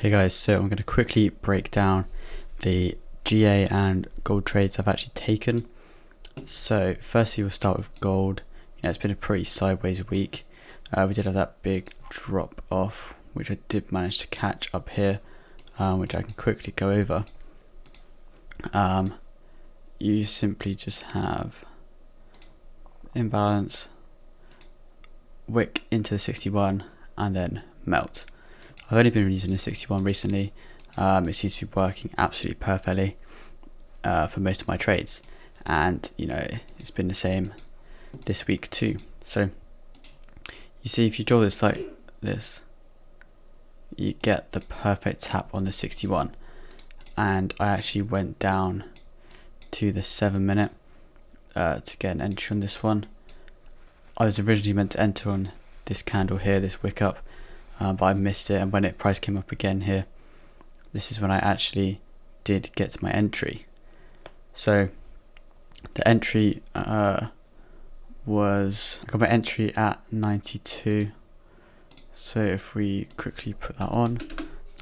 Okay guys, so I'm going to quickly break down the GA and gold trades I've actually taken. So firstly we'll start with gold. It's been a pretty sideways week. We did have that big drop off, which I did manage to catch up here, which I can quickly go over. You simply just have imbalance, wick into the 61 and then melt. I've only been using the 61 recently. It seems to be working absolutely perfectly for most of my trades, and it's been the same this week too. So you see, if you draw this like this, you get the perfect tap on the 61, and I actually went down to the 7 minute to get an entry on this one. I was originally meant to enter on this candle here, this wick up, but I missed it, and when price came up again here, this is when I actually did get to my entry. So the entry was, I got my entry at 92. So if we quickly put that on,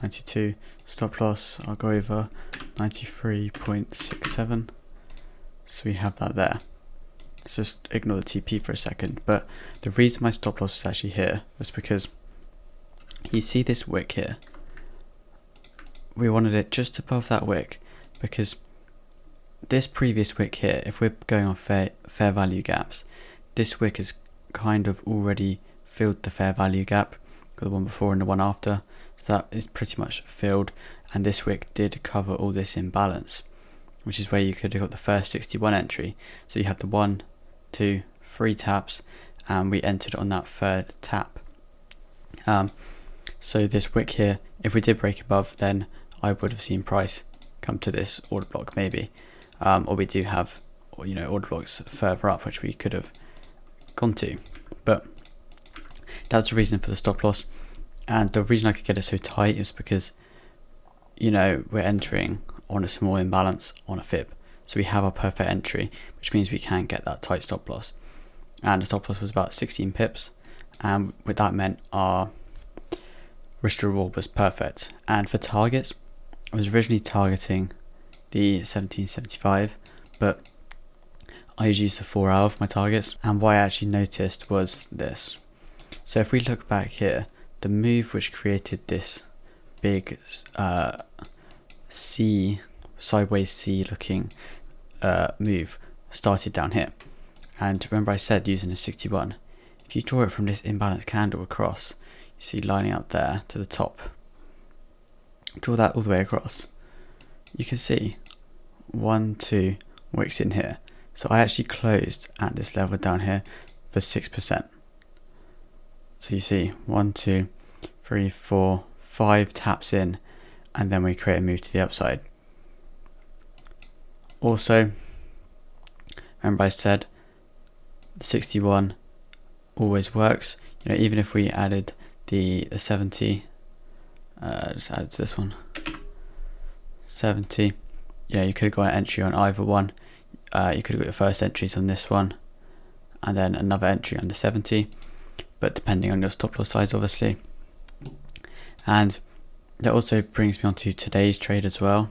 92, stop loss, I'll go over 93.67. So we have that there. Let's just ignore the TP for a second. But the reason my stop loss was actually here was because you see this wick here. We wanted it just above that wick, because this previous wick here, if we're going on fair value gaps, this wick has kind of already filled the fair value gap. Got the one before and the one after, so that is pretty much filled, and this wick did cover all this imbalance, which is where you could have got the first 61 entry. So you have the 1, 2, 3 taps, and we entered on that third tap. So this wick here, if we did break above, then I would have seen price come to this order block maybe, or we do have order blocks further up which we could have gone to, but that's the reason for the stop loss. And the reason I could get it so tight is because we're entering on a small imbalance on a fib, so we have our perfect entry, which means we can get that tight stop loss, and the stop loss was about 16 pips, and with that meant our risk to reward was perfect. And for targets, I was originally targeting the 1775, but I used the 4 hour for my targets, and what I actually noticed was this. So if we look back here, the move which created this big C, sideways C looking move started down here. And remember I said using a 61, if you draw it from this imbalanced candle across, you see lining up there to the top, draw that all the way across, you can see 1, 2 wicks in here. So I actually closed at this level down here for 6%. So you see 1, 2, 3, 4, 5 taps in, and then we create a move to the upside. Also, remember I said the 61 always works. Even if we added the 70, just add to this one, 70, you could have got an entry on either one. You could have got your first entries on this one and then another entry on the 70, but depending on your stop loss size obviously. And that also brings me on to today's trade as well.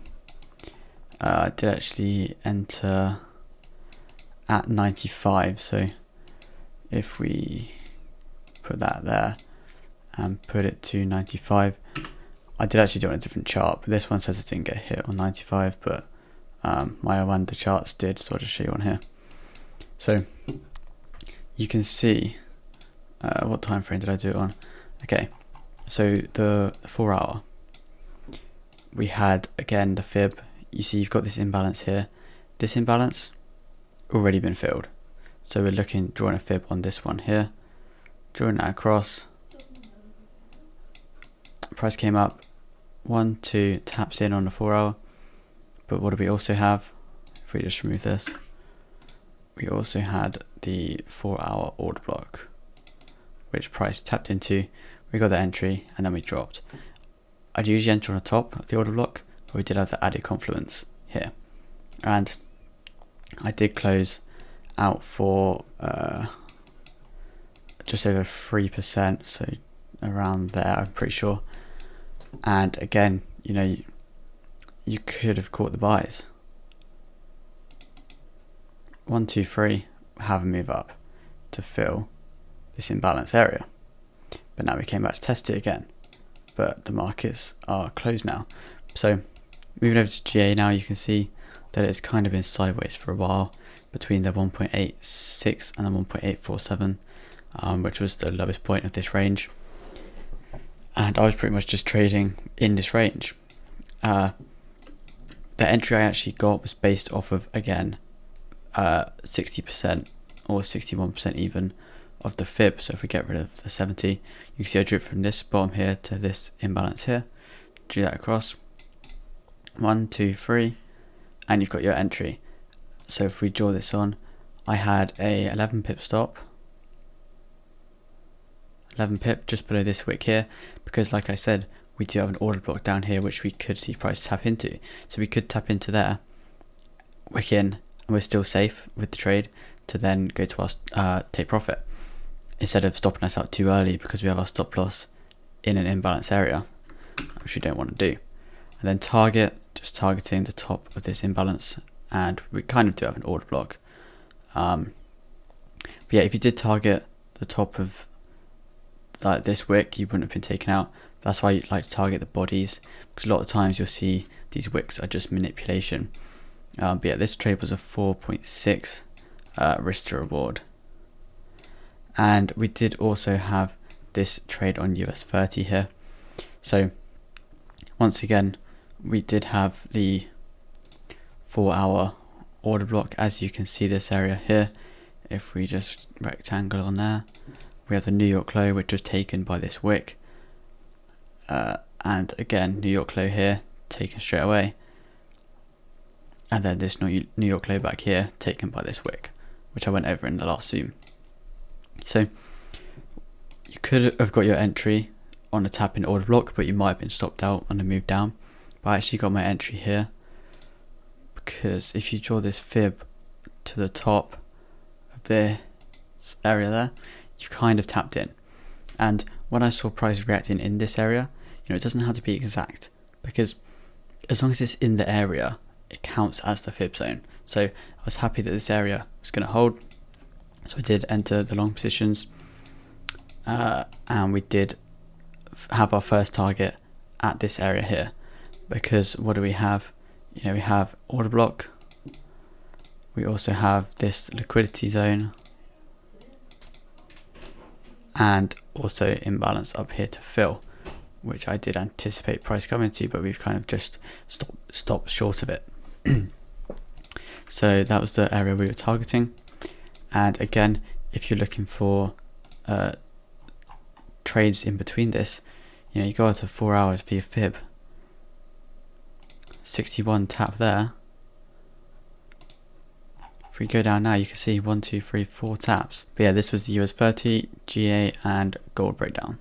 I did actually enter at 95, so if we put that there and put it to 95, I did actually do it on a different chart, but this one says it didn't get hit on 95, but my other charts did, so I'll just show you on here. So you can see what time frame did I do it on. Okay, so the 4 hour, we had again the fib. You see you've got this imbalance here. This imbalance already been filled, so we're drawing a fib on this one here, drawing that across. Price came up, 1, 2 taps in on the 4 hour, but what do we also have? If we just remove this, we also had the 4 hour order block, which price tapped into, we got the entry, and then we dropped. I'd usually enter on the top of the order block, but we did have the added confluence here, and I did close out for just over 3%, so around there I'm pretty sure. And again, you know, you could have caught the buys. 1, 2, 3, have a move up to fill this imbalance area. But now we came back to test it again. But the markets are closed now. So moving over to GA now, you can see that it's kind of been sideways for a while between the 1.86 and the 1.847, which was the lowest point of this range. And I was pretty much just trading in this range. The entry I actually got was based off of, again, 60% or 61% even of the fib. So if we get rid of the 70, you can see I drew it from this bottom here to this imbalance here. Drew that across. 1, 2, 3, and you've got your entry. So if we draw this on, I had a 11 pip stop, 11 pip just below this wick here, because like I said, we do have an order block down here which we could see price tap into. So we could tap into there, wick in, and we're still safe with the trade to then go to our take profit, instead of stopping us out too early because we have our stop loss in an imbalance area, which we don't want to do. And then target, just targeting the top of this imbalance, and we kind of do have an order block. But yeah, if you did target the top of this wick, you wouldn't have been taken out. That's why you like to target the bodies, because a lot of times you'll see these wicks are just manipulation. But yeah, this trade was a 4.6 risk to reward. And we did also have this trade on US30 here. So once again, we did have the 4-hour order block, as you can see this area here. If we just rectangle on there, we have the New York low, which was taken by this wick, and again New York low here taken straight away, and then this New York low back here taken by this wick, which I went over in the last Zoom. So you could have got your entry on a tap in order block, but you might have been stopped out on a move down. But I actually got my entry here, because if you draw this fib to the top of this area there, you kind of tapped in. And when I saw price reacting in this area, you know, it doesn't have to be exact, because as long as it's in the area, it counts as the fib zone. So I was happy that this area was going to hold, so I did enter the long positions, and we did have our first target at this area here, because what do we have? You know, we have order block, we also have this liquidity zone, and also imbalance up here to fill, which I did anticipate price coming to, but we've kind of just stopped short of it. So that was the area we were targeting. And again, if you're looking for trades in between this, you know, you go out to 4 hours for your fib, 61 tap there. If we go down now, you can see 1, 2, 3, 4 taps. But yeah, this was the US30, GA, and gold breakdown.